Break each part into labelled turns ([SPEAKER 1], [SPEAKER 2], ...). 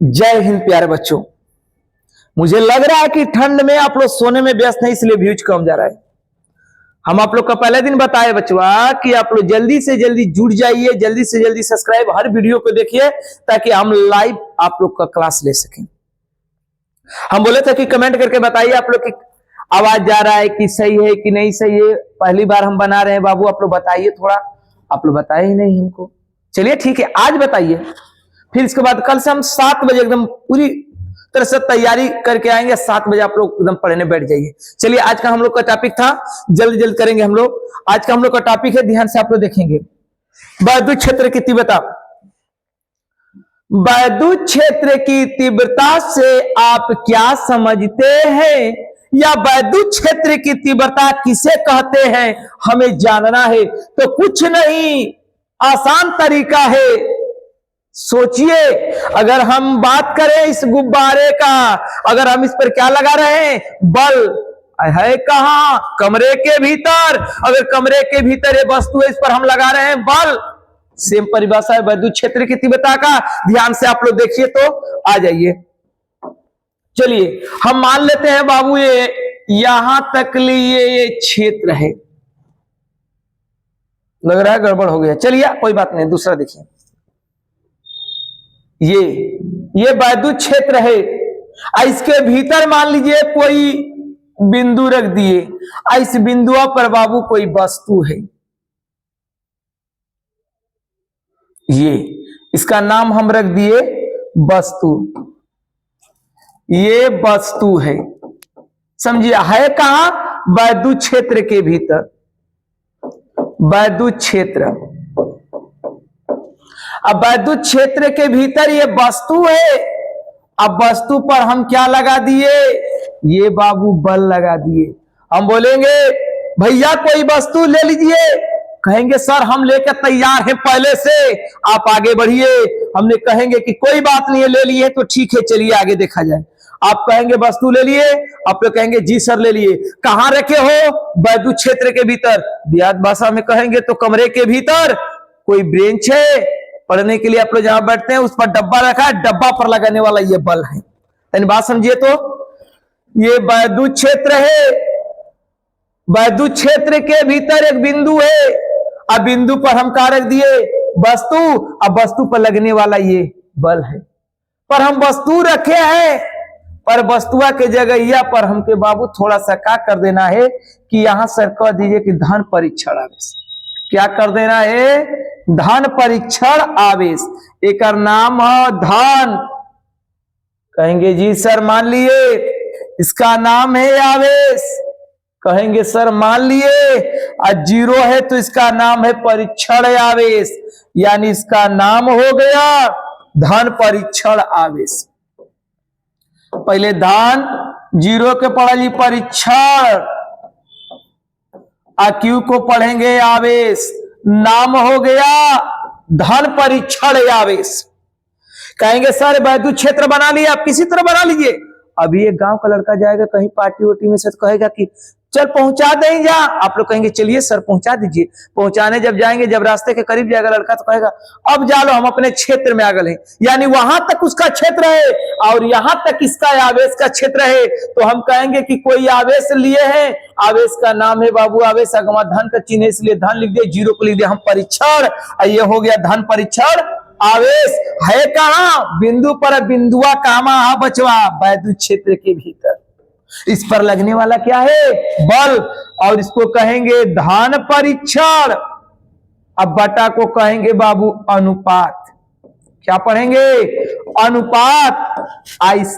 [SPEAKER 1] जय हिंद प्यारे बच्चों। मुझे लग रहा है कि ठंड में आप लोग सोने में व्यस्त नहीं, इसलिए व्यूज कम जा रहा है। हम आप लोग का पहले दिन बताए बच्चों कि आप लोग जल्दी से जल्दी जुड़ जाइए, जल्दी से जल्दी सब्सक्राइब हर वीडियो को देखिए ताकि हम लाइव आप लोग का क्लास ले सकें। हम बोले थे कि कमेंट करके बताइए आप लोग की आवाज जा रहा है कि सही है कि नहीं सही है। पहली बार हम बना रहे हैं बाबू, आप लोग बताइए थोड़ा। आप लोग बताए ही नहीं हमको। चलिए ठीक है, आज बताइए। फिर इसके बाद कल से हम 7 बजे एकदम पूरी तरह से तैयारी करके आएंगे। 7 बजे आप लोग एकदम पढ़ने बैठ जाइए। चलिए आज का हम लोग का टॉपिक था, जल्द जल्द करेंगे हम लोग। आज का हम लोग का टॉपिक है, ध्यान से आप लोग देखेंगे, वैद्युत क्षेत्र की तीव्रता। वैद्युत क्षेत्र की तीव्रता से आप क्या समझते हैं, या वैद्युत क्षेत्र की तीव्रता किसे कहते हैं, हमें जानना है। तो कुछ नहीं, आसान तरीका है। सोचिए, अगर हम बात करें इस गुब्बारे का, अगर हम इस पर क्या लगा रहे हैं, बल है कहां, कमरे के भीतर। अगर कमरे के भीतर ये वस्तु है, इस पर हम लगा रहे हैं बल। सेम परिभाषा है वैद्युत क्षेत्र की तीव्रता का। ध्यान से आप लोग देखिए तो आ जाइए। चलिए हम मान लेते हैं बाबू, ये यहां तक लिए ये क्षेत्र है। लग रहा है गड़बड़ हो गया। चलिए कोई बात नहीं, दूसरा देखिए। ये वैद्युत क्षेत्र है। इसके भीतर मान लीजिए कोई बिंदु रख दिए। इस बिंदु पर बाबू कोई वस्तु है। ये इसका नाम हम रख दिए वस्तु। ये वस्तु है, समझिए। है कहां, वैद्युत क्षेत्र के भीतर। वैद्युत क्षेत्र, अब वैद्युत क्षेत्र के भीतर ये वस्तु है। अब वस्तु पर हम क्या लगा दिए, ये बाबू बल लगा दिए। हम बोलेंगे भैया कोई वस्तु ले लीजिए, कहेंगे सर हम लेकर तैयार हैं पहले से, आप आगे बढ़िए। हमने कहेंगे कि कोई बात नहीं है, ले लिए तो ठीक है, चलिए आगे देखा जाए। आप कहेंगे वस्तु ले लिए, आप लोग कहेंगे जी सर ले लिए। कहां रखे हो, वैद्युत क्षेत्र के भीतर। देहात भाषा में कहेंगे तो कमरे के भीतर। कोई ब्रेंच है पढ़ने के लिए, आप लोग जहां बैठते हैं उस पर डब्बा रखा है, डब्बा पर लगाने वाला ये बल है। यानी बात समझिए तो, ये वैद्युत क्षेत्र है। वैद्युत क्षेत्र के भीतर एक बिंदु है। अब बिंदु पर हम क्या रख दिए, वस्तु। अब वस्तु पर लगने वाला ये बल है। पर हम वस्तु रखे हैं, पर वस्तुआ के जगह पर हमके बाबू थोड़ा सा क्या कर देना है कि यहां सर कह दीजिए कि धन परीक्षण आवेश। क्या कर देना है, धन परीक्षण आवेश। एक नाम है धन। कहेंगे जी सर मान लिए, इसका नाम है आवेश। कहेंगे सर मान लिए, और 0 है तो इसका नाम है परीक्षण आवेश। यानी इसका नाम हो गया धन परीक्षण आवेश। पहले धन, 0 के पढ़ा परीक्षण, क्यू को पढ़ेंगे आवेश। नाम हो गया धन परीक्षण आवेश। कहेंगे सर वैद्युत क्षेत्र बना लिया, आप किसी तरह बना लीजिए। अभी एक गांव का लड़का जाएगा कहीं पार्टी वोटी में से, तो कहेगा कि चल पहुंचा दें जा। आप लोग कहेंगे चलिए सर पहुंचा दीजिए। पहुंचाने जब जाएंगे, जब रास्ते के करीब जाएगा लड़का, तो कहेगा अब जा लो, हम अपने क्षेत्र में आ गए हैं। यानी वहां तक उसका क्षेत्र है और यहां तक इसका आवेश का क्षेत्र है। तो हम कहेंगे कि कोई आवेश लिए हैं, आवेश का नाम है बाबू आवेश। अगवा धन का चिन्ह, इसलिए धन लिख दिए, 0 को लिख दिया हम परीक्षण। ये हो गया धन परीक्षण आवेश। है कहां, बिंदु पर। बिंदुआ कामा बचवा, वैद्युत क्षेत्र के भीतर। इस पर लगने वाला क्या है, बल। और इसको कहेंगे धन परीक्षण। अब बटा को कहेंगे बाबू अनुपात। क्या पढ़ेंगे, अनुपात। आइस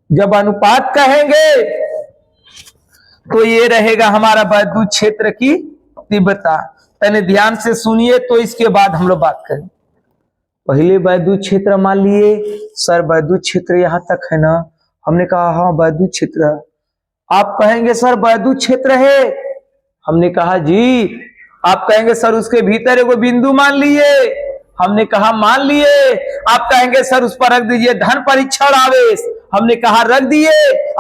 [SPEAKER 1] जब अनुपात कहेंगे तो ये रहेगा हमारा वैद्युत क्षेत्र की तीव्रता। यानी ध्यान से सुनिए तो इसके बाद हम लोग बात करें। पहले वैद्युत क्षेत्र मान लिए, सर वैद्युत क्षेत्र यहां तक है ना। हमने कहा हाँ वैद्युत क्षेत्र। आप कहेंगे सर वैद्युत क्षेत्र है। हमने कहा जी। आप कहेंगे सर उसके भीतर एगो बिंदु मान लिए। हमने कहा मान लिए। आप कहेंगे सर उस पर रख दीजिए धन परीक्षण आवेश। हमने कहा रख दिए।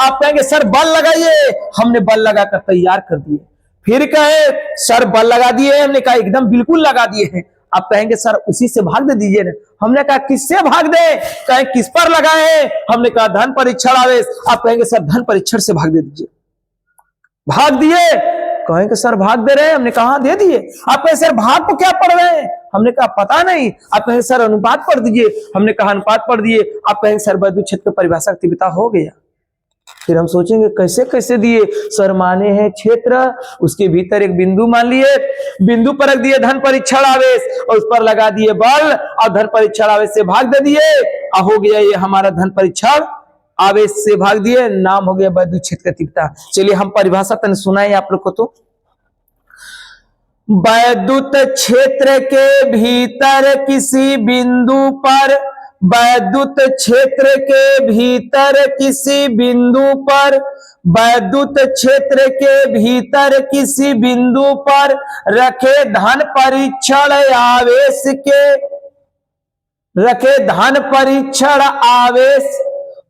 [SPEAKER 1] आप कहेंगे सर बल लगाइए। हमने बल लगाकर तैयार कर दिए। फिर कहे सर बल लगा दिए। हमने कहा एकदम बिल्कुल लगा दिए हैं। आप कहेंगे सर उसी से भाग दे दीजिए ना। हमने कहा किससे भाग दे? कहें किस पर लगाए? हमने कहा धन परीक्षण आवेश। आप कहेंगे सर धन परीक्षण से भाग दे दीजिए। भाग दिए? कहेंगे सर भाग दे रहे हैं। हमने कहा दे दिए। आप कहें सर भाग को क्या पढ़ रहे हैं? हमने कहा पता नहीं। आप कहें सर अनुपात पढ़ दीजिए। हमने कहा अनुपात पढ़ दिए। आप कहेंगे सर वैद्युत क्षेत्र की परिभाषा तीव्रता हो गया। फिर हम सोचेंगे कैसे कैसे दिए? सर माने हैं क्षेत्र, उसके भीतर एक बिंदु मान लिए, बिंदु पर रख दिए धन परीक्षण आवेश और उस पर लगा दिए बल और धन परीक्षण आवेश से भाग दे दिए। हो गया ये हमारा धन परीक्षण आवेश से भाग दिए, नाम हो गया वैद्युत क्षेत्र की तीव्रता। चलिए हम परिभाषा तन सुनाए आप लोग को। तो वैद्युत क्षेत्र के भीतर किसी बिंदु पर, वैद्युत क्षेत्र के भीतर किसी बिंदु पर, वैद्युत क्षेत्र के भीतर किसी बिंदु पर रखे धन परीक्षण आवेश के, रखे धन परीक्षण आवेश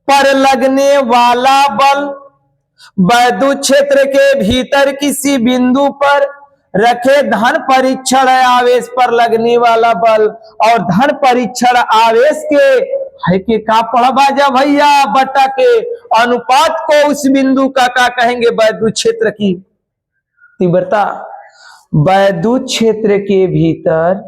[SPEAKER 1] पर लगने वाला बल, वैद्युत क्षेत्र के भीतर किसी बिंदु पर रखे धन परीक्षण आवेश पर लगने वाला बल और धन परीक्षण आवेश के है कि का पढ़वा जा भैया बटा के अनुपात को उस बिंदु का कहेंगे वैद्युत क्षेत्र की तीव्रता। वैद्युत क्षेत्र के भीतर,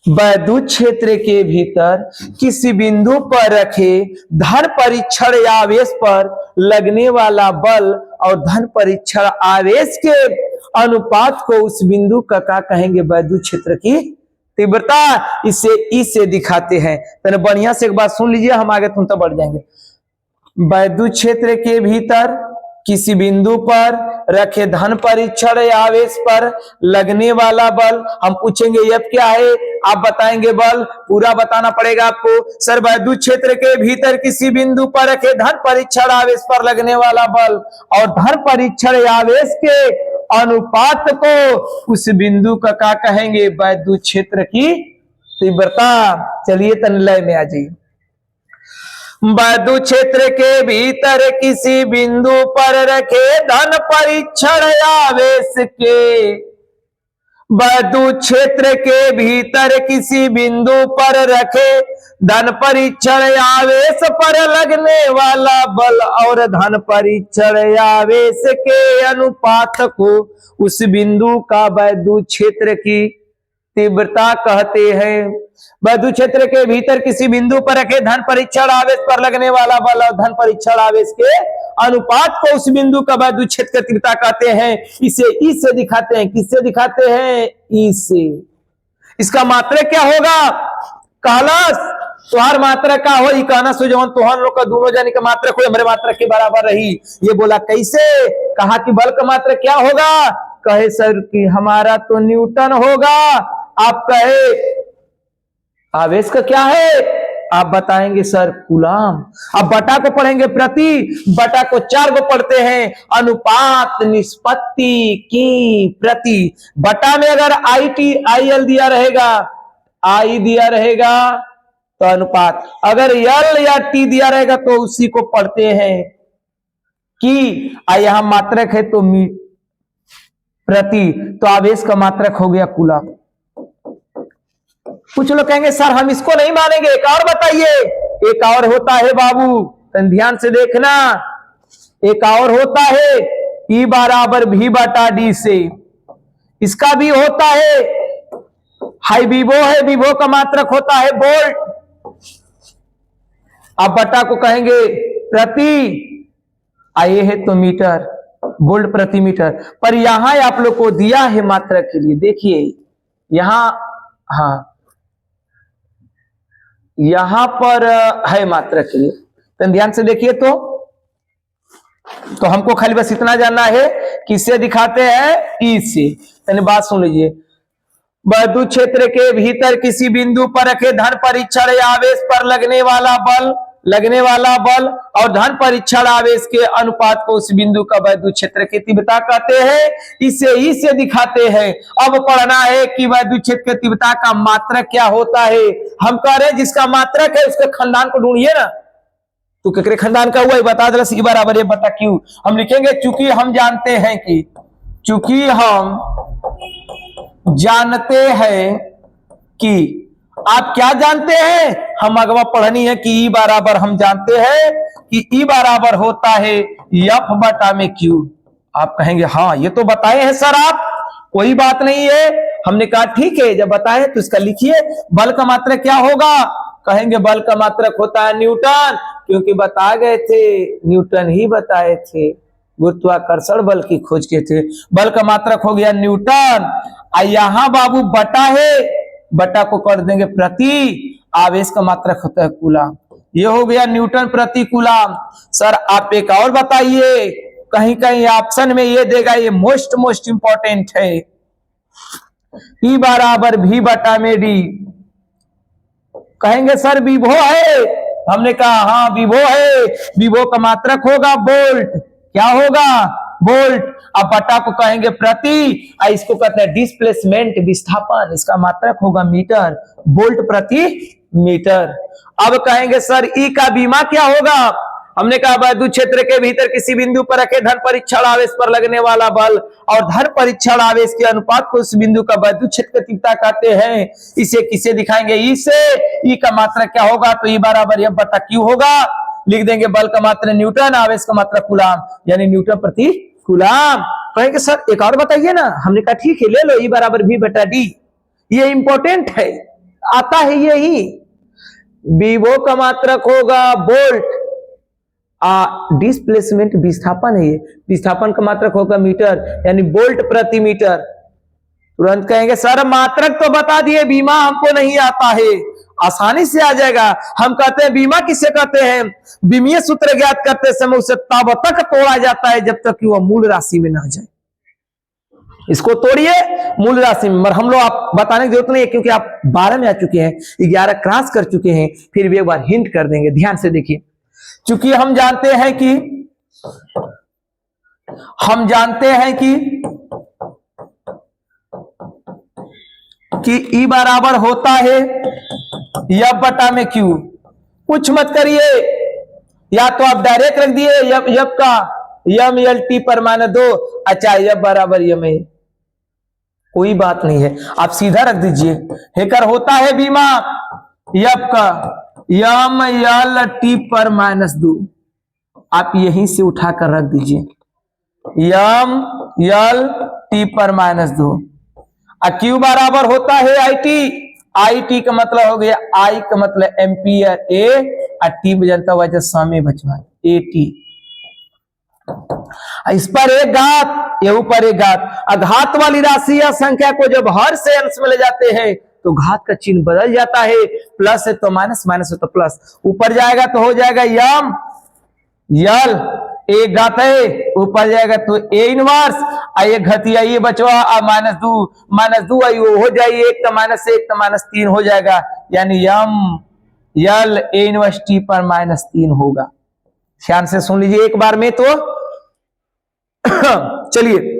[SPEAKER 1] वैद्युत क्षेत्र के भीतर किसी बिंदु पर रखे धन परीक्षण आवेश पर लगने वाला बल और धन परीक्षण आवेश के अनुपात को उस बिंदु का कहेंगे वैद्युत क्षेत्र की तीव्रता। इसे ई से दिखाते हैं। तो बढ़िया से एक बात सुन लीजिए, हम आगे तुम तो बढ़ जाएंगे। वैद्युत क्षेत्र के भीतर किसी बिंदु पर रखे धन परीक्षण आवेश पर लगने वाला बल, हम पूछेंगे यह क्या है? आप बताएंगे बल, पूरा बताना पड़ेगा आपको। सर वैद्युत क्षेत्र के भीतर किसी बिंदु पर रखे धन परीक्षण आवेश पर लगने वाला बल और धन परीक्षण आवेश के अनुपात को उस बिंदु का कहेंगे वैद्युत क्षेत्र की तीव्रता। चलिए तनिलय में आ जाइए। वैद्युत क्षेत्र के भीतर किसी बिंदु पर रखे धन परीक्षण आवेश के, वैद्युत क्षेत्र के भीतर किसी बिंदु पर रखे धन परीक्षण आवेश पर लगने वाला बल और धन परीक्षण आवेश के अनुपात को उस बिंदु का वैद्युत क्षेत्र की तीव्रता कहते हैं। वैद्युत क्षेत्र के भीतर किसी बिंदु पर रखे धन परीक्षण आवेश पर लगने वाला बल और धन परीक्षण आवेश के अनुपात को उस बिंदु का वैद्युत क्षेत्र की तीव्रता कहते हैं। इसे ई से दिखाते हैं। किससे दिखाते हैं? ई से। इसका मात्रक क्या होगा? कहलस तुहार मात्रक का हो, कहना सो जवन तुहर लोग का दोनों जाने का मात्रक हो हमारे मात्रक के बराबर रही। ये बोला कैसे? कहा कि बल का मात्रक क्या होगा? कहे सर कि हमारा तो न्यूटन होगा। आप कहे आवेश का क्या है? आप बताएंगे सर कूलाम। अब बटा को पढ़ेंगे प्रति, बटा को 4 को पढ़ते हैं अनुपात निष्पत्ति की प्रति। बटा में अगर IL दिया रहेगा, I दिया रहेगा तो अनुपात, अगर L या T दिया रहेगा तो उसी को पढ़ते हैं कि यहां मात्रक है तो प्रति, तो आवेश का मात्रक हो गया कूलाम। कुछ लोग कहेंगे सर हम इसको नहीं मानेंगे, एक और बताइए। एक और होता है बाबू, ध्यान से देखना, एक और होता है E बराबर V बटा D से। इसका भी होता है, हाई विभो है, विभो का मात्रक होता है वोल्ट। आप बटा को कहेंगे प्रति, आए है तो मीटर, वोल्ट प्रति मीटर। पर यहां आप लोग को दिया है मात्रक के लिए, देखिए यहां, हाँ यहां पर है मात्रक के लिए, तो ध्यान से देखिए। तो हमको खाली बस इतना जानना है किससे दिखाते हैं? ई से। तो बात सुन लीजिए। वैद्युत क्षेत्र के भीतर किसी बिंदु पर रखे धन परीक्षण आवेश पर लगने वाला बल और धन परीक्षण आवेश के अनुपात को उस बिंदु का वैद्युत क्षेत्र की तीव्रता कहते हैं। इसे ई से दिखाते हैं। अब पढ़ना है कि वैद्युत क्षेत्र की तीव्रता का मात्रक क्या होता है। हम कह रहे हैं जिसका मात्रक है उसके खंडान को ढूंढिए ना। तो केकरे खंडान का हुआ बता दे, सी बराबर बटा क्यू। हम लिखेंगे चूंकि हम जानते हैं कि, चूंकि हम जानते हैं की। आप क्या जानते हैं? हम अगवा पढ़नी है कि ई बराबर हम जानते हैं कि ई बराबर होता है एफ बटा में क्यू। आप कहेंगे हाँ ये तो बताए हैं सर आप, कोई बात नहीं है। हमने कहा ठीक है, जब बताए तो इसका लिखिए। बल का मात्रक क्या होगा? कहेंगे बल का मात्रक होता है न्यूटन, क्योंकि बता गए थे, न्यूटन ही बताए थे, गुरुत्वाकर्षण बल की खोज के थे। बल का मात्रक हो गया न्यूटन। यहां बाबू बटा है, बटा को कर देंगे प्रति, आवेश का मात्रक होता है कूलाम। ये हो गया न्यूटन प्रति कूलाम। सर आप एक और बताइए, कहीं कहीं ऑप्शन में ये देगा, ये मोस्ट इंपॉर्टेंट है, ई बराबर भी बटा में डी। कहेंगे सर विभो है, हमने कहा हाँ विभो है, विभो का मात्रक होगा वोल्ट। क्या होगा? वोल्ट। अब बटा को कहेंगे प्रति, इसको कहते हैं डिस्प्लेसमेंट, विस्थापन, इसका मात्रक होगा मीटर, वोल्ट प्रति मीटर। अब कहेंगे सर ई का बीमा क्या होगा? हमने कहा वैद्युत क्षेत्र के भीतर किसी बिंदु पर रखे धन परीक्षण आवेश पर लगने वाला बल और धन परीक्षण आवेश के अनुपात को उस बिंदु का वैद्युत क्षेत्र तीव्रता कहते हैं। इसे किसे दिखाएंगे? ई से। ई का मात्रक क्या होगा? तो ई बराबर एफ बटा क्यू होगा। लिख देंगे बल का मात्रक न्यूटन, आवेश का मात्रक कूलाम, यानी न्यूटन प्रति कूलाम। कहेंगे सर एक और बताइए ना। हमने कहा ठीक है ले लो, ई बराबर भी बटा डी। ये इंपॉर्टेंट है, आता है यही। विभो का मात्रक होगा वोल्ट, डिस्प्लेसमेंट विस्थापन है, ये विस्थापन का मात्रक होगा मीटर, यानी वोल्ट प्रति मीटर। तुरंत कहेंगे सर मात्रक तो बता दिए, बीमा हमको नहीं आता है। आसानी से आ जाएगा। हम कहते हैं बीमा किसे कहते हैं? बीमीय सूत्र ज्ञात करते समय उसे तब तक तोड़ा जाता है जब तक कि वह मूल राशि में ना जाए। इसको तोड़िए मूल राशि में। हम लोग आप बताने की जरूरत नहीं है, क्योंकि आप 12 में आ चुके हैं, 11 क्रॉस कर चुके हैं। फिर भी एक बार हिंट कर देंगे, ध्यान से देखिए। चूंकि हम जानते हैं कि ई बराबर होता है एफ बटा में क्यू। कुछ मत करिए, या तो आप डायरेक्ट रख दिए एफ का यम एल टी पर माइनस 2, अच्छा एफ बराबर यम है, कोई बात नहीं है, आप सीधा रख दीजिए। हेकर होता है बीमा एफ का यम एल टी पर माइनस 2, आप यहीं से उठाकर रख दीजिए यम एल टी पर माइनस 2। क्यू बराबर होता है आई टी। आई टी का मतलब हो गया, आई का मतलब एम्पियर, ए और टी में जनता वजह समय बचवा ए टी। इस पर एक घात, ये ऊपर एक घात। अघात वाली राशि या संख्या को जब हर से अंश में ले जाते हैं तो घात का चिन्ह बदल जाता है, प्लस है तो माइनस, माइनस है तो प्लस। ऊपर जाएगा तो हो जाएगा यम यल, एक घात है, ऊपर जाएगा तो ए इनवर्स, एक घतिया ये बचवा माइनस 2 आई वो हो जाए, एक तो माइनस 1 तो माइनस 3 हो जाएगा, यानी यम यल ए इनवर्स टी पर माइनस 3 होगा। ध्यान से सुन लीजिए एक बार में तो। चलिए,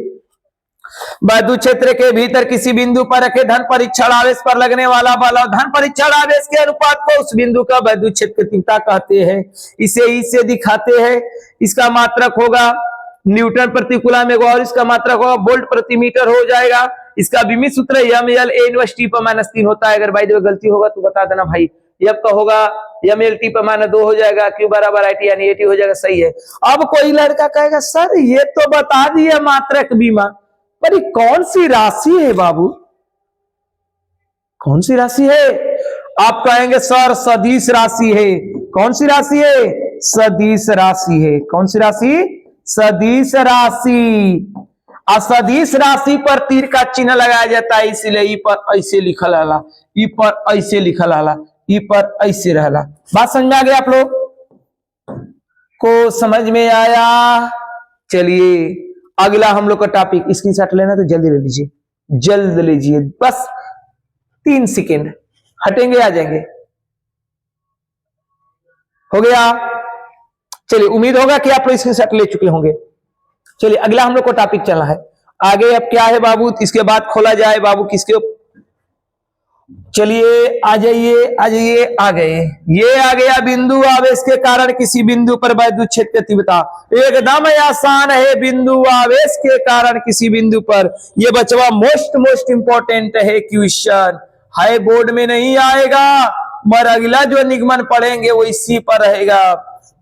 [SPEAKER 1] वैद्युत क्षेत्र के भीतर किसी बिंदु पर रखे धन परीक्षण आवेश पर लगने वाला बल और धन परीक्षण आवेश के अनुपात को उस बिंदु का वैद्युत क्षेत्र तीव्रता कहते हैं। इसे ई से दिखाते हैं। इसका मात्रक होगा न्यूटन प्रति कूलम में, और इसका मात्रक होगा वोल्ट प्रति मीटर हो जाएगा। इसका विमित सूत्र M L A inverse T पर माइनस 3 होता है। अगर भाई जो गलती होगा तो बता देना भाई। एफ का होगा यम एल टी पर माइनस 2 हो जाएगा, क्यू बराबर आई टी यानी 80 हो जाएगा। सही है। अब कोई लड़का कहेगा सर ये तो बता दिए मात्रक बीमा, पर ये कौन सी राशि है बाबू, कौन सी राशि है? आप कहेंगे सर सदिश राशि है। कौन सी राशि है? सदिश राशि है। कौन सी राशि? सदिश राशि। सदिश राशि पर तीर का चिन्ह लगाया जाता है, इसलिए ई पर ऐसे लिखल रहला, ई पर ऐसे लिखल रहला, ई पर ऐसे रहला। बात समझ में आ गया आप लोग को? समझ में आया? चलिए अगला हम लोग का टॉपिक, स्क्रीनशॉट लेना तो जल्दी ले लीजिए, जल्द लीजिए, बस 3 सेकेंड हटेंगे आ जाएंगे। हो गया? चलिए उम्मीद होगा कि आप लोग स्क्रीनशॉट ले चुके होंगे। चलिए अगला हम लोग को टॉपिक चलना है आगे। अब क्या है बाबू, इसके बाद खोला जाए बाबू किसके। चलिए आ जाइए, आ जाइए, आ गए। ये आ गया बिंदु आवेश के कारण किसी बिंदु पर वैद्युत क्षेत्र तीव्रता। एकदम आसान है, बिंदु आवेश के कारण किसी बिंदु पर। ये बचवा मोस्ट इंपॉर्टेंट है क्वेश्चन। हाई बोर्ड में नहीं आएगा, मगर अगला जो निगमन पढ़ेंगे वो इसी पर रहेगा।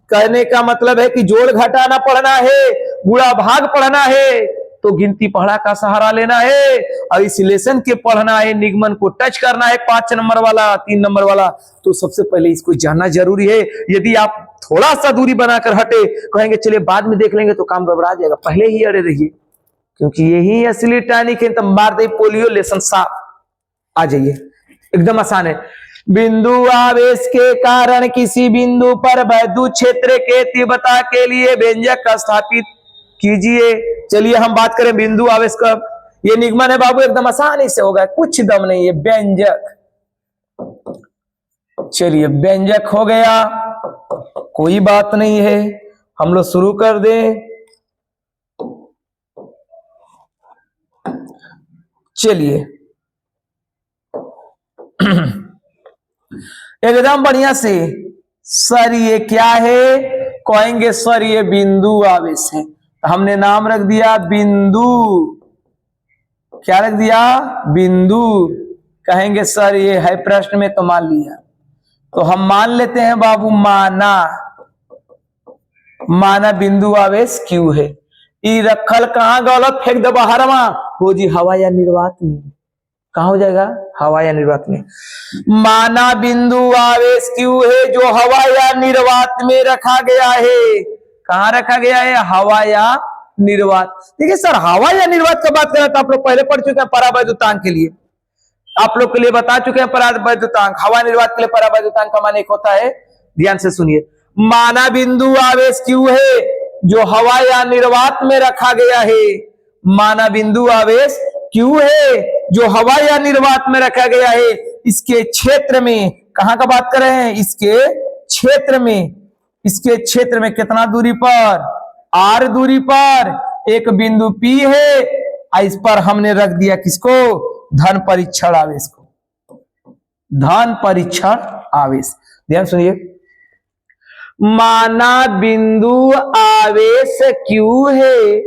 [SPEAKER 1] कहने का मतलब है कि जोड़ घटाना पढ़ना है, गुणा भाग पढ़ना है तो गिनती पढ़ा का सहारा लेना है, और इस लेसन के पढ़ना है, निगमन को टच करना है, 5 नंबर वाला 3 नंबर वाला, तो सबसे पहले इसको जानना जरूरी है। यदि आप थोड़ा सा दूरी बनाकर हटे, कहेंगे चलिए बाद में देख लेंगे, तो काम गड़बड़ा जाएगा, पहले ही अड़े रहिए, क्योंकि यही असली टॉनिक है। तब मार दे पोलियो, लेसन साफ। आ जाइए, एकदम आसान है। बिंदु आवेश के कारण किसी बिंदु पर वैद्युत क्षेत्र के तीव्रता के लिए व्यंजक स्थापित कीजिए। चलिए हम बात करें बिंदु आवेश का। ये निगमन है बाबू, एकदम आसानी से होगा, कुछ दम नहीं है। व्यंजक, चलिए व्यंजक हो गया, कोई बात नहीं है, हम लोग शुरू कर दें। चलिए एकदम बढ़िया से, सर ये क्या है, कहेंगे सर ये बिंदु आवेश है, तो हमने नाम रख दिया बिंदु। क्या रख दिया? बिंदु। कहेंगे सर ये है प्रश्न में, तो मान लिया, तो हम मान लेते हैं बाबू, माना बिंदु आवेश क्यू है। ई रखल कहां गलत फेंक दे बाहरवा हो जी, हवा या निर्वात में। कहां हो जाएगा? हवा या निर्वात में। माना बिंदु आवेश क्यू है जो हवा या निर्वात में रखा गया है। कहां रखा गया है? हवा या निर्वात। देखिए सर, हवा या निर्वात का बात करें तो आप लोग पहले पढ़ चुके हैं परावैद्युतांक के लिए, आप लोग के लिए बता चुके हैं परावैद्युतांक। हवा निर्वात के लिए परावैद्युतांक का मान एक होता है, ध्यान से सुनिए। माना बिंदु आवेश क्यू है जो हवा या निर्वात में रखा गया है। माना बिंदु आवेश क्यू है जो हवा या निर्वात में रखा गया है। इसके क्षेत्र में, कहां का बात कर रहे हैं? इसके क्षेत्र में, इसके क्षेत्र में कितना दूरी पर? आर दूरी पर एक बिंदु P है, इस पर हमने रख दिया किसको? धन परीक्षण आवेश को। धन परीक्षण आवेश, ध्यान सुनिए। माना बिंदु आवेश क्यू है,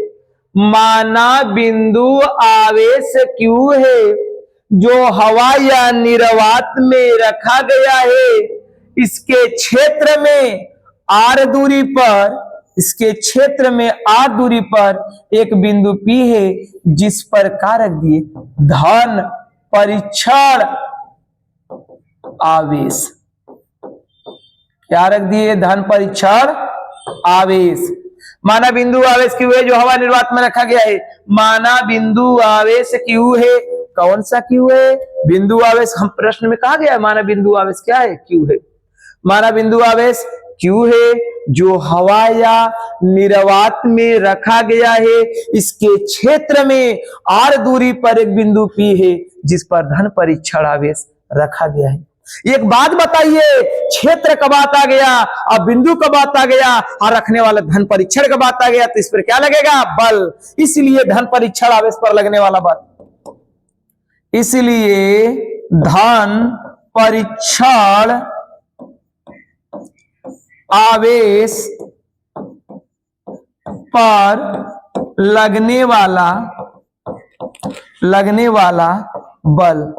[SPEAKER 1] माना बिंदु आवेश क्यू है जो हवा या निर्वात में रखा गया है। इसके क्षेत्र में आर दूरी पर, इसके क्षेत्र में आर दूरी पर एक बिंदु P है जिस पर क्या रख दिए? धन परीक्षण आवेश। क्या रख दिए? धन परीक्षण आवेश। माना बिंदु आवेश क्यू है जो हवा निर्वात में रखा गया है। माना बिंदु आवेश क्यू है, कौन सा क्यू है? बिंदु आवेश। हम प्रश्न में कहा गया है माना बिंदु आवेश क्या है? क्यू है। माना बिंदु आवेश क्यू है जो हवा या निर्वात में रखा गया है। इसके क्षेत्र में आर दूरी पर एक बिंदु P है जिस पर धन परीक्षण आवेश रखा गया है। एक बात बताइए, क्षेत्र का बात आ गया और बिंदु का बात आ गया और रखने वाला धन परीक्षण का बात आ गया, तो इस पर क्या लगेगा? बल। इसलिए धन परीक्षण आवेश पर लगने वाला बल, इसलिए धन परीक्षण आवेश पर लगने वाला बल।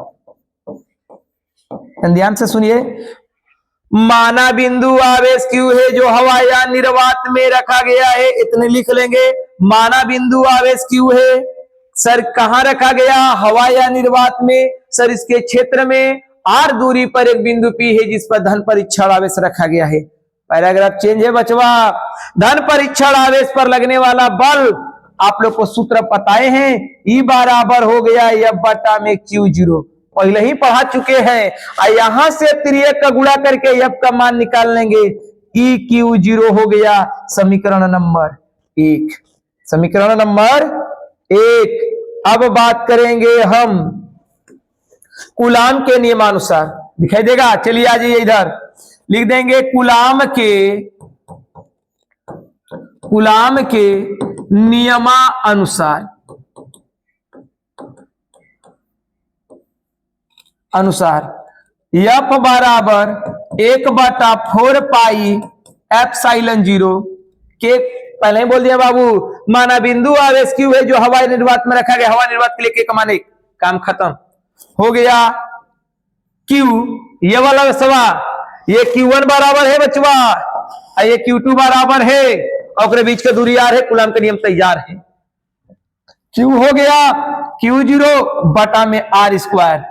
[SPEAKER 1] ध्यान से सुनिए। माना बिंदु आवेश क्यू है जो हवा या निर्वात में रखा गया है, इतने लिख लेंगे। माना बिंदु आवेश क्यू है, सर कहां रखा गया? हवा या निर्वात में। सर इसके क्षेत्र में आर दूरी पर एक बिंदु P है जिस पर धन परीक्षण आवेश रखा गया है। पैराग्राफ चेंज है बचवा। धन परीक्षण आवेश पर लगने वाला बल, आप लोग को सूत्र पताए हैं, E बराबर हो गया F बटा में Q0, पहले ही पढ़ा चुके हैं। और यहां से त्रियक का गुणा करके F का मान निकाल लेंगे, EQ0 हो गया समीकरण नंबर 1। समीकरण नंबर 1। अब बात करेंगे हम कूलाम के नियमानुसार, दिखाई देगा। चलिए आ जाइए इधर, लिख देंगे कूलाम के नियमानुसार F बराबर 1/4 पाई एप्सिलॉन 0 के, पहले ही बोल दिया बाबू। माना बिंदु आवेश क्यू है जो हवा निर्वात में रखा गया, हवा निर्वात के लिए के कमान 1, काम खत्म हो गया। क्यू, ये वाला सवा, ये Q1 बराबर है बचवा, और ये Q2 बराबर है, और बीच का दूरी R है, कूलाम का नियम तैयार है। Q हो गया Q0 बटा में R स्क्वायर,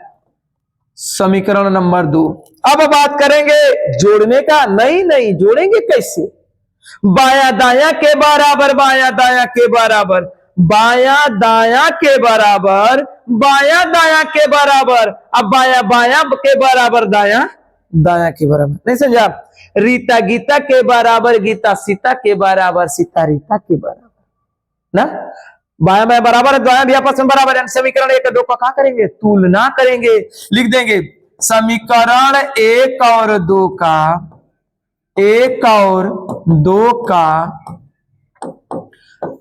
[SPEAKER 1] समीकरण नंबर 2। अब बात करेंगे जोड़ने का। नहीं जोड़ेंगे कैसे? बाया दाया के बराबर, बाया दाया के बराबर, बाया दाया के बराबर, बाया दाया के बराबर, अब बाया बाया के बराबर, दाया दाया के बराबर। नहीं समझा? रीता गीता के बराबर, गीता सीता के बराबर, सीता रीता के बराबर ना। बाया बाया बराबर है, दाया भी आपस में बराबर है। समीकरण 1 और 2 का क्या करेंगे? तुलना करेंगे। लिख देंगे समीकरण 1 और 2 का, 1 और 2 का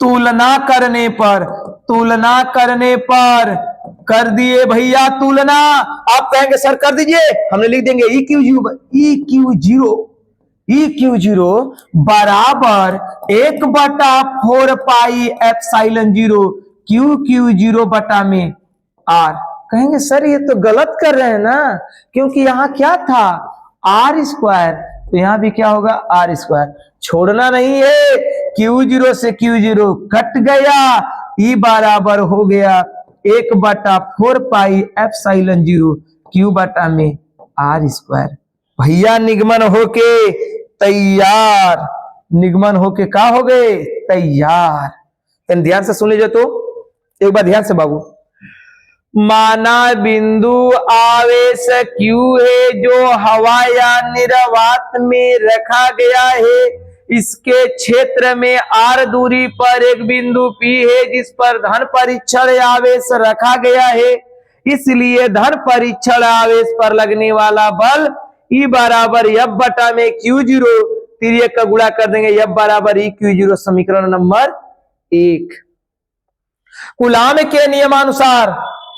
[SPEAKER 1] तुलना करने पर, तुलना करने पर कर दिए भैया तुलना। आप कहेंगे सर कर दीजिए, हमने लिख देंगे EQ0 बराबर 1/4 पाई एप्सिलॉन 0 QQ0 बटा में R। कहेंगे सर ये तो गलत कर रहे हैं ना, क्योंकि यहां क्या था? R स्क्वायर, तो यहां भी क्या होगा? R square. छोड़ना नहीं है, Q0 से Q0 कट गया, E बराबर हो गया 1/4 पाई एप्सिलॉन 0 Q बटा में R स्क्वायर। भैया निगमन होके तैयार, निगमन होके का हो गए? तैयार। ध्यान से सुन लीजिए तो, एक बार ध्यान से बाबू। माना बिंदु आवेश Q है जो हवा या निर्वात में रखा गया है। इसके क्षेत्र में R दूरी पर एक बिंदु P है जिस पर धन परीक्षण आवेश रखा गया है। इसलिए धन परीक्षण आवेश पर लगने वाला बल E बराबर F बटा में Q0, तिर्यक का गुणा कर देंगे, F बराबर EQ0, समीकरण नंबर 1। कूलाम के नियमानुसार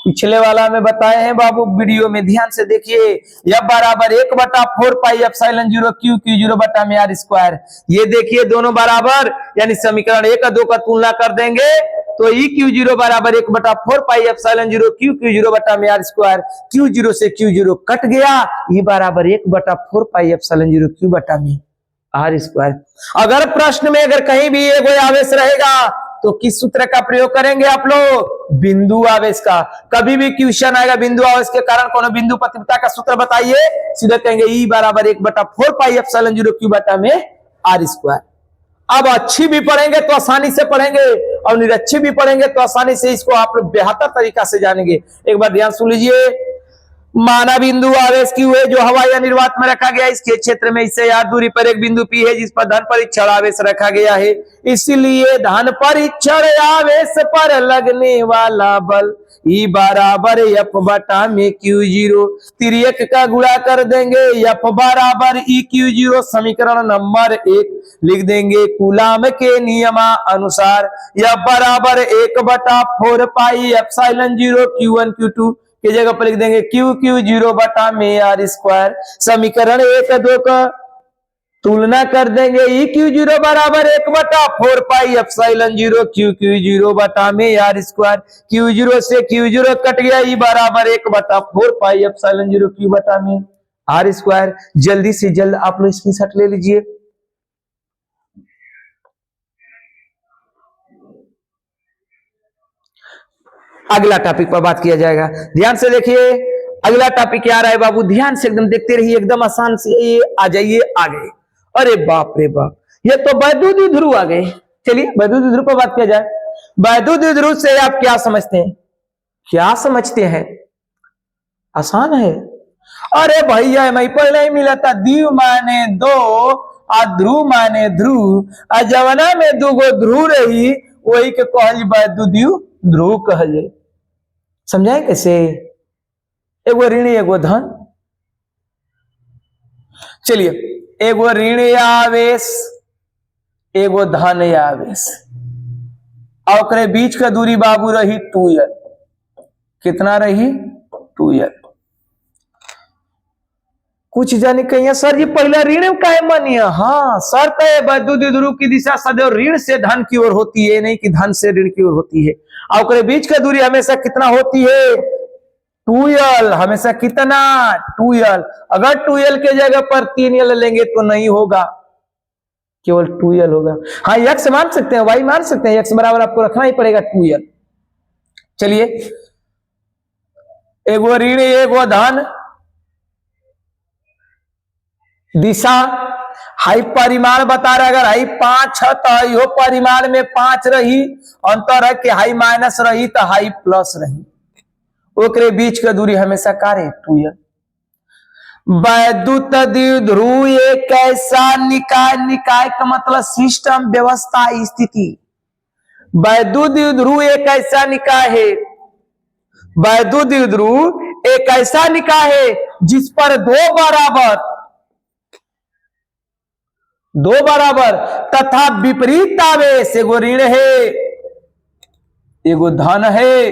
[SPEAKER 1] पिछले वाला में बताए हैं बाबू, वीडियो में ध्यान से देखिए। F बराबर 1/4 पाई एप्सिलॉन 0 QQ0 बटा में R स्क्वायर। ये देखिए दोनों बराबर, यानी समीकरण 1 और 2 का तुलना कर देंगे तो EQ0 बराबर 1/4 पाई एप्सिलॉन 0 QQ0 बटा में R स्क्वायर। Q0 से Q0 कट गया, E बराबर 1/4 पाई एप्सिलॉन 0 Q बटा में R स्क्वायर। अगर प्रश्न में अगर कहीं भी एक आवेश रहेगा तो किस सूत्र का प्रयोग करेंगे आप लोग? बिंदु आवेश का। कभी भी क्वेश्चन आएगा बिंदु आवेश के कारण कोनो बिंदु प्रतियोगिता का सूत्र बताइए, सीधे कहेंगे E बराबर 1/4 पाई एप्सिलॉन 0 Q बटा में R स्क्वायर। अब अच्छी भी पढ़ेंगे तो आसानी से पढ़ेंगे, और निरच्छी भी पढ़ेंगे तो आसानी से इसको आप लोग बेहतर तरीका से जानेंगे। एक बार ध्यान सुन लीजिए। माना बिंदु आवेश Q है जो हवा या निर्वात में रखा गया, इसके क्षेत्र में इससे यार दूरी पर एक बिंदु P है जिस पर धन परीक्षण आवेश रखा गया है। इसलिए धन परीक्षण आवेश पर लगने वाला बल E बराबर F बटा में Q0, तिर्यक का गुणा कर देंगे, F बराबर EQ0, समीकरण नंबर 1। लिख देंगे कूलाम के नियमानुसार F बराबर 1/4 पाई एप्सिलॉन 0 Q1 Q2 की जगह पर लिख देंगे QQ0 बटा में R स्क्वायर। समीकरण 1 और 2 का तुलना कर देंगे, EQ0 बराबर 1/4 पाई एप्सिलॉन 0 QQ0 बटा में R स्क्वायर। Q0 से Q0 कट गया, E बराबर 1/4 पाई एप्सिलॉन 0 Q बटा में R स्क्वायर। जल्दी से जल्द आप लोग स्क्रीनशॉट ले लीजिए। अगला टॉपिक पर बात किया जाएगा। ध्यान से देखिए अगला टॉपिक क्या रहा है बाबू, ध्यान से एकदम देखते रहिए, एकदम आसान से आ जाइए आगे। अरे बाप रे बाप, ये तो वैद्युत ध्रुव आ गए। चलिए वैद्युत ध्रुव पर बात किया जाए। वैद्युत ध्रुव से आप क्या समझते हैं? क्या समझते हैं? आसान है। अरे भैया मैं पहले ही मिला था, द्वीव माने दो और ध्रुव माने ध्रुव। जवना में दूगो ध्रुव रही वही के कहल वैद्युत ध्रुव कहल। समझाए कैसे? एगो ऋण एगो धन। चलिए एगो ऋण आवेश एगो धन आवेश, और बीच का दूरी बाबू रही 2l। कितना रही? 2l। कुछ जाने कहिए सर जी पहले ऋण का है मानिए। हाँ शर्त है, वैद्युत ध्रुव की दिशा सदैव ऋण से धन की ओर होती है, नहीं कि धन से ऋण की ओर होती है। और बीच का दूरी हमेशा कितना होती है? 2l, हमेशा कितना 2l। अगर 2l के जगह पर 3l लेंगे तो नहीं होगा, केवल 2l होगा। हाँ x मान सकते हैं, y मान सकते हैं, x बराबर आपको रखना ही पड़ेगा 2l। चलिए, एगो ऋण एगो धन, दिशा हाई परिमाण बता रहा है। अगर हाई 5 है तो यो परिमाण में 5 रही, अंतर है कि हाई माइनस रही तो हाई प्लस रही, ओकरे बीच का दूरी हमेशा का रहे 2l। वैद्युत द्विध्रुव एक ऐसा निकाय, निकाय का मतलब सिस्टम, व्यवस्था, स्थिति। वैद्युत द्विध्रुव एक ऐसा निकाय है, वैद्युत द्विध्रुव एक ऐसा निकाय है जिस पर दो बराबर तथा विपरीत आवेश, एगो ऋण है एगो धन है।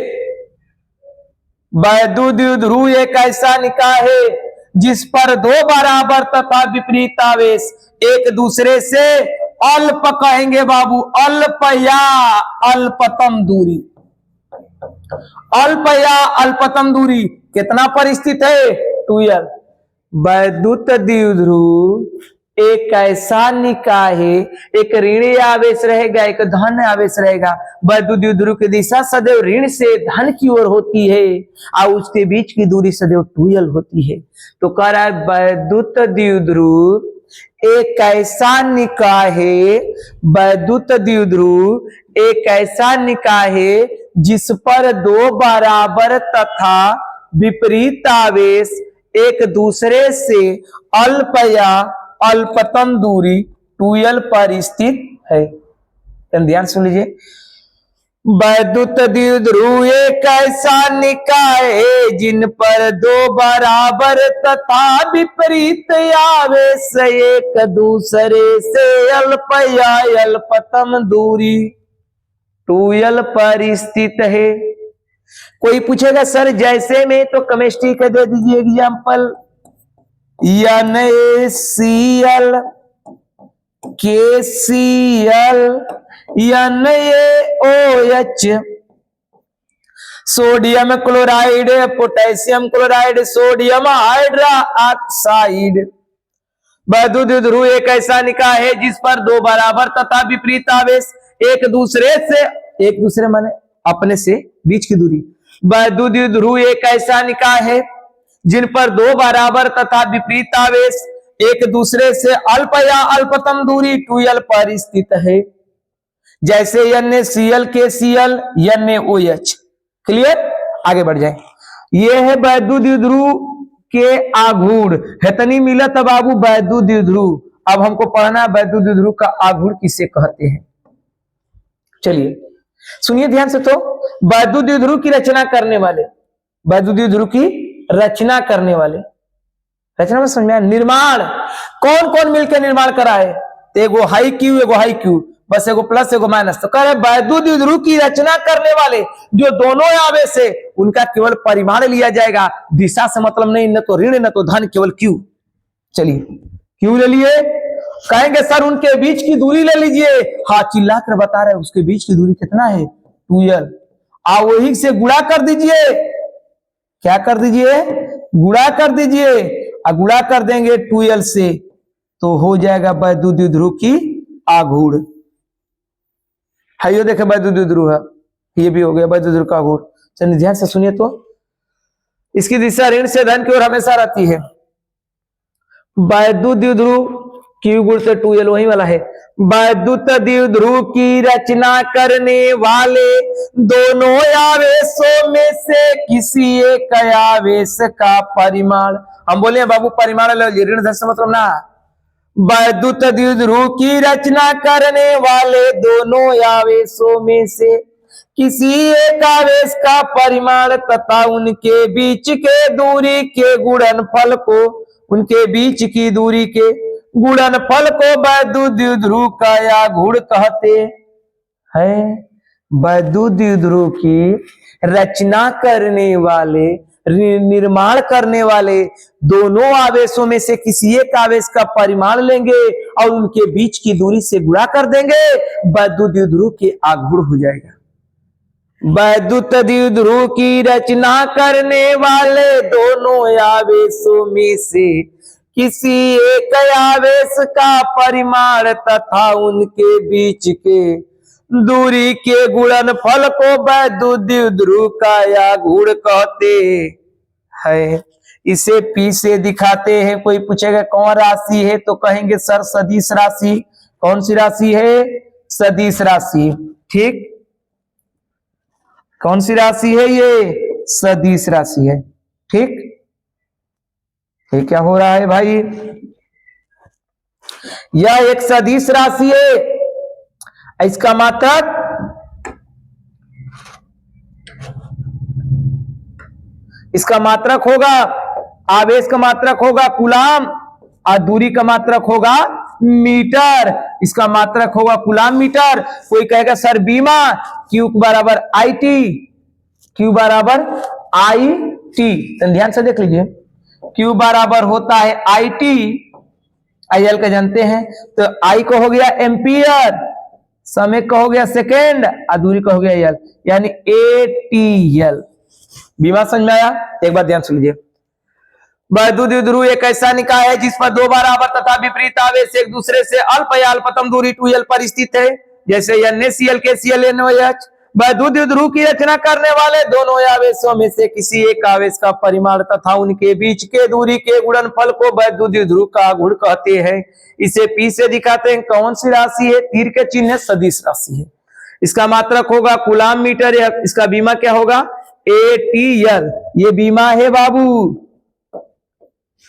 [SPEAKER 1] वैद्युत द्विध्रुव एक ऐसा निकाय है जिस पर दो बराबर तथा विपरीत आवेश एक दूसरे से अल्प, कहेंगे बाबू अल्प या अल्पतम दूरी, अल्प या अल्पतम दूरी कितना पर स्थित है 2l। वैद्युत द्विध्रुव एक ऐसा निकाय है, एक ऋण आवेश रहेगा, एक धन आवेश रहेगा। वैद्युत द्विध्रुव की दिशा सदैव ऋण से धन की ओर होती है और उसके बीच की दूरी सदैव 2l होती है। तो कह रहा है वैद्युत द्विध्रुव एक ऐसा निकाय है, वैद्युत द्विध्रुव एक ऐसा निकाय है जिस पर दो बराबर तथा विपरीत आवेश एक दूसरे से अल्प या अल्पतम दूरी 2l पर स्थित है। ध्यान सुन लीजिए, वैद्युत द्विध्रुव एक ऐसा निकाय है जिन पर दो बराबर तथा विपरीत आवेश एक दूसरे से अल्प या अल्पतम दूरी 2l पर स्थित है। कोई पूछेगा सर जैसे में, तो केमिस्ट्री का दे दीजिए example, NaCl, KCl, NaOH, sodium chloride, potassium chloride, sodium hydra oxide. वैद्युत द्विध्रुव एक ऐसा निकाय है जिस पर दो बराबर तथा विपरीत आवेश एक दूसरे माने अपने से बीच की दूरी। वैद्युत द्विध्रुव एक ऐसा निकाय है जिन पर दो बराबर तथा विपरीत आवेश एक दूसरे से अल्प या अल्पतम दूरी 2l पर स्थित है, जैसे NaCl, KCl, NaOH। क्लियर, आगे बढ़ जाए। ये है वैद्युत द्विध्रुव के आघूर्ण, हेतनी मिला तब बाबू वैद्युत द्विध्रुव। अब हमको पढ़ना वैद्युत द्विध्रुव का आघूर्ण किसे कहते हैं। चलिए सुनिए ध्यान से, तो वैद्युत द्विध्रुव की रचना करने वाले, वैद्युत द्विध्रुव की रचना करने वाले, रचना में समझ में, निर्माण कौन कौन मिलकर निर्माण करा है, एगो हाई क्यू एगो हाई क्यू, बस एगो प्लस एगो माइनस। तो कह रहे वैद्युत द्विध्रुव की रचना करने वाले जो दोनों आवेश है उनका केवल परिमाण लिया जाएगा, दिशा से मतलब नहीं, न तो ऋण न तो धन, केवल क्यू। चलिए क्यू ले लिए, कहेंगे सर उनके बीच की दूरी ले लीजिए। हाँ चिल्ला कर बता रहे उसके बीच की दूरी कितना है 2l। आ वही से गुणा कर दीजिए, क्या कर दीजिए, गुणा कर दीजिए, और गुणा कर देंगे 2l से तो हो जाएगा वैद्युत द्विध्रुव की आघूर्ण। हाइयो देखे वैद्युत द्विध्रुव है, ये भी हो गया वैद्युत द्विध्रुव का आघूर्ण। चलिए ध्यान से सुनिए, तो इसकी दिशा ऋण से धन की ओर हमेशा रहती है। वैद्युत द्विध्रुव Q गुण से 2l वही वाला है। वैद्युत द्विध्रुव की रचना करने वाले दोनों आवेशों में से किसी एक आवेश का परिमाण, हम बोले बाबू परिमाण ऋण धन से मतलब ना, वैद्युत द्विध्रुव की रचना करने वाले दोनों आवेशों में से किसी एक आवेश का परिमाण तथा उनके बीच के दूरी के गुणनफल को, उनके बीच की दूरी के गुणनफल को वैद्युत द्विध्रुव का आघूर्ण कहते हैं। वैद्युत द्विध्रुव की रचना करने वाले, निर्माण करने वाले दोनों आवेशों में से किसी एक आवेश का परिमाण लेंगे और उनके बीच की दूरी से गुणा कर देंगे, वैद्युत द्विध्रुव के आघूर्ण हो जाएगा। वैद्युत द्विध्रुव की रचना करने वाले दोनों आवेशों में से किसी एक आवेश का परिमाण तथा उनके बीच के दूरी के गुणनफल को वैद्युत द्विध्रुव का या गुण कहते हैं। इसे पी से दिखाते हैं। कोई पूछेगा कौन राशि है तो कहेंगे सर सदिश राशि। कौन सी राशि है? सदिश राशि। ठीक, कौन सी राशि है ये? सदिश राशि है। ठीक, ये क्या हो रहा है भाई? यह एक सदिश राशि है। इसका मात्रक होगा, आवेश का मात्रक होगा कूलाम और दूरी का मात्रक होगा मीटर। इसका मात्रक होगा कूलाम मीटर। कोई कहेगा सर बीमा Q बराबर IT, Q बराबर IT। ध्यान से देख लीजिए, Q बराबर होता है IT, IL का जानते हैं तो I को हो गया एम्पियर, समय का हो गया सेकेंड और दूरी का हो गया L, यानी ATL। बीमा समझ में आया? एक बार ध्यान सुन लीजिए। वैद्युत द्विध्रुव एक ऐसा निकाय है जिस पर दो बराबर तथा विपरीत आवेश एक दूसरे से अल्प या अल्पतम दूरी 2L पर स्थित है, जैसे NaCl KCl NOH। वैद्युत द्विध्रुव की रचना करने वाले दोनों आवेशों में से किसी एक आवेश का परिमाण तथा उनके बीच के दूरी के गुणनफल को वैद्युत द्विध्रुव का गुण कहते हैं। इसे P से दिखाते हैं। कौन सी राशि है? तीर के चिन्ह सदिश राशि है। इसका मात्रक होगा कूलाम मीटर। इसका बीमा क्या होगा? ATL। ये बीमा है बाबू।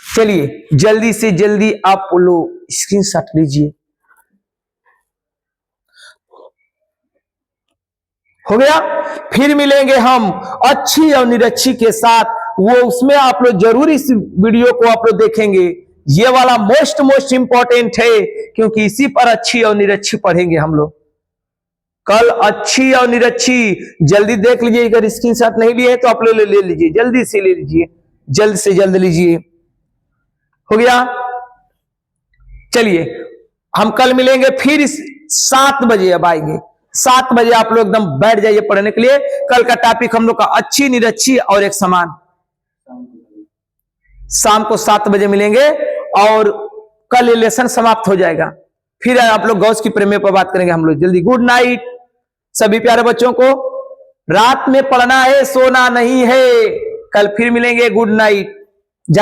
[SPEAKER 1] चलिए जल्दी से जल्दी आप लोग स्क्रीनशॉट लीजिए। हो गया? फिर मिलेंगे हम अच्छी और निरक्षी के साथ। वो उसमें आप लोग जरूर इस वीडियो को आप लोग देखेंगे। ये वाला मोस्ट इंपॉर्टेंट है, क्योंकि इसी पर अच्छी और निरक्षी पढ़ेंगे हम लोग कल। अच्छी और निरक्षी जल्दी देख लीजिए। अगर स्क्रीनशॉट नहीं लिए तो आप लोग ले लीजिए, जल्दी से ले लीजिए, जल्द से जल्द लीजिए। हो गया? चलिए हम कल मिलेंगे फिर 7 बजे। अब आएंगे 7 बजे, आप लोग एकदम बैठ जाइए पढ़ने के लिए। कल का टॉपिक हम लोग का अच्छी निरक्षी और एक समान। शाम को 7 बजे मिलेंगे और कल ये लेसन समाप्त हो जाएगा। फिर आप लोग गौस की प्रमेय पर बात करेंगे हम लोग जल्दी। गुड नाइट सभी प्यारे बच्चों को। रात में पढ़ना है, सोना नहीं है। कल फिर मिलेंगे। Good night.